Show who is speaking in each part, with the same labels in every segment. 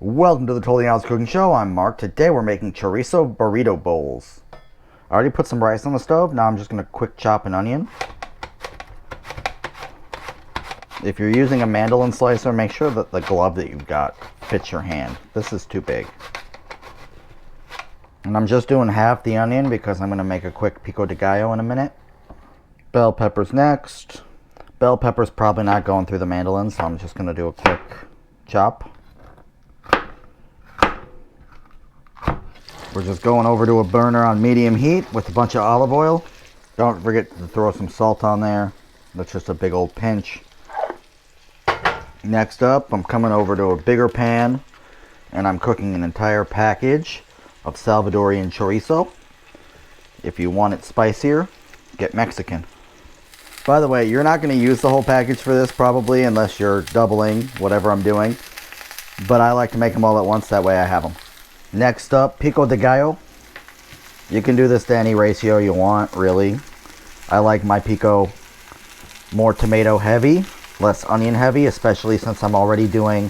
Speaker 1: Welcome to the Totally Honest Cooking Show. I'm Mark. Today we're making chorizo burrito bowls. I already put some rice on the stove. Now I'm just going to quick chop an onion. If you're using a mandolin slicer, make sure that the glove that you've got fits your hand. This is too big. And I'm just doing half the onion because I'm going to make a quick pico de gallo in a minute. Bell peppers next. Bell pepper's probably not going through the mandolin, so I'm just going to do a quick chop. We're just going over to a burner on medium heat with a bunch of olive oil. Don't forget to throw some salt on there. That's just a big old pinch. Next up, I'm coming over to a bigger pan and I'm cooking an entire package of Salvadorian chorizo. If you want it spicier, get Mexican. By the way, you're not going to use the whole package for this probably unless you're doubling whatever I'm doing. But I like to make them all at once, that way I have them. Next up, pico de gallo. You can do this to any ratio you want, really. I like my pico more tomato heavy, less onion heavy, especially since I'm already doing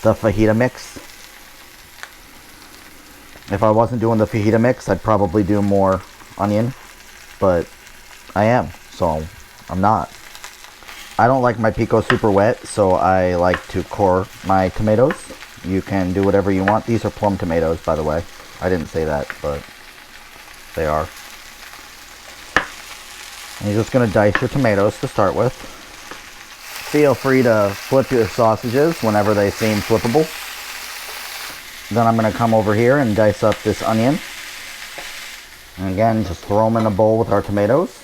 Speaker 1: the fajita mix. If I wasn't doing the fajita mix, I'd probably do more onion, but I am, so I'm not. I don't like my pico super wet, so I like to core my tomatoes. You can do whatever you want. These are plum tomatoes, by the way. I didn't say that, but they are. And you're just going to dice your tomatoes to start with. Feel free to flip your sausages whenever they seem flippable. Then I'm going to come over here and dice up this onion. And again, just throw them in a bowl with our tomatoes.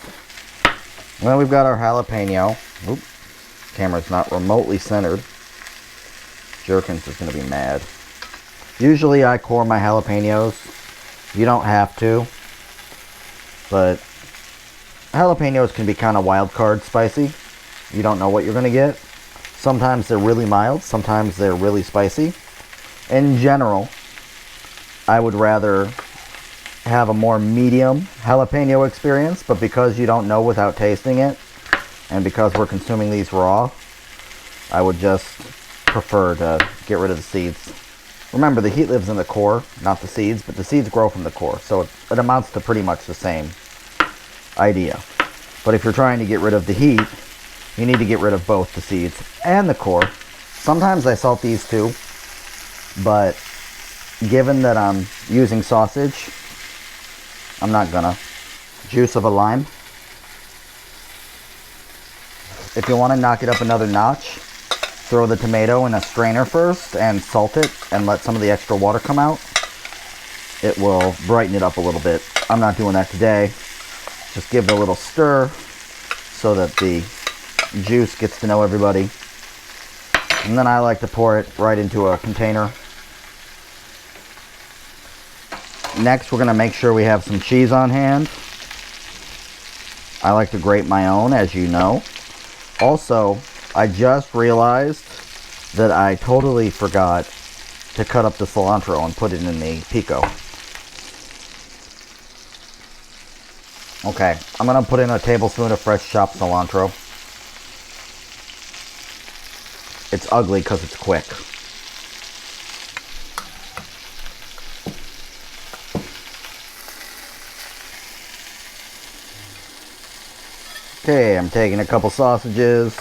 Speaker 1: And then we've got our jalapeno. Oop, camera's not remotely centered. Jerkins is going to be mad. Usually I core my jalapenos. You don't have to. But jalapenos can be kind of wild card spicy. You don't know what you're going to get. Sometimes they're really mild. Sometimes they're really spicy. In general, I would rather have a more medium jalapeno experience. But because you don't know without tasting it, and because we're consuming these raw, I would just prefer to get rid of the seeds. Remember, the heat lives in the core, not the seeds, but the seeds grow from the core, so it amounts to pretty much the same idea. But if you're trying to get rid of the heat, you need to get rid of both the seeds and the core. Sometimes I salt these too, but given that I'm using sausage, I'm not gonna. Juice of a lime. If you want to knock it up another notch, throw the tomato in a strainer first and salt it and let some of the extra water come out. It will brighten it up a little bit. I'm not doing that today. Just give it a little stir so that the juice gets to know everybody. And then I like to pour it right into a container. Next, we're going to make sure we have some cheese on hand. I like to grate my own, as you know. Also, I just realized that I totally forgot to cut up the cilantro and put it in the pico. Okay, I'm going to put in a tablespoon of fresh chopped cilantro. It's ugly because it's quick. Okay, I'm taking a couple sausages.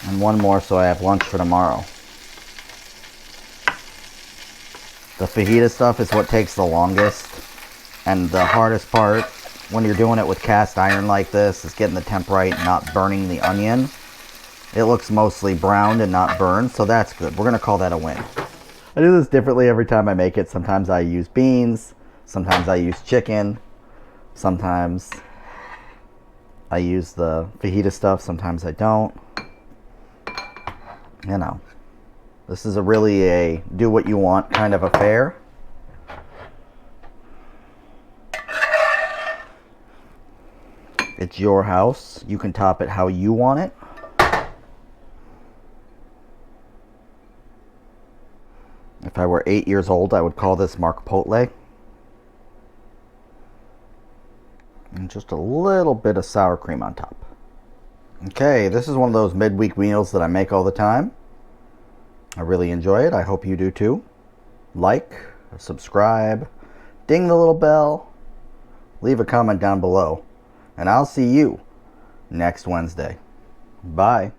Speaker 1: And one more so I have lunch for tomorrow. The fajita stuff is what takes the longest. And the hardest part when you're doing it with cast iron like this is getting the temp right and not burning the onion. It looks mostly browned and not burned, so that's good. We're going to call that a win. I do this differently every time I make it. Sometimes I use beans. Sometimes I use chicken. Sometimes I use the fajita stuff. Sometimes I don't. You know, this is really a do what you want kind of affair. It's your house. You can top it how you want it. If I were 8 years old, I would call this Mark Potle. and just a little bit of sour cream on top. Okay, this is one of those midweek meals that I make all the time. I really enjoy it. I hope you do too. Like, subscribe, ding the little bell, leave a comment down below, and I'll see you next Wednesday. Bye.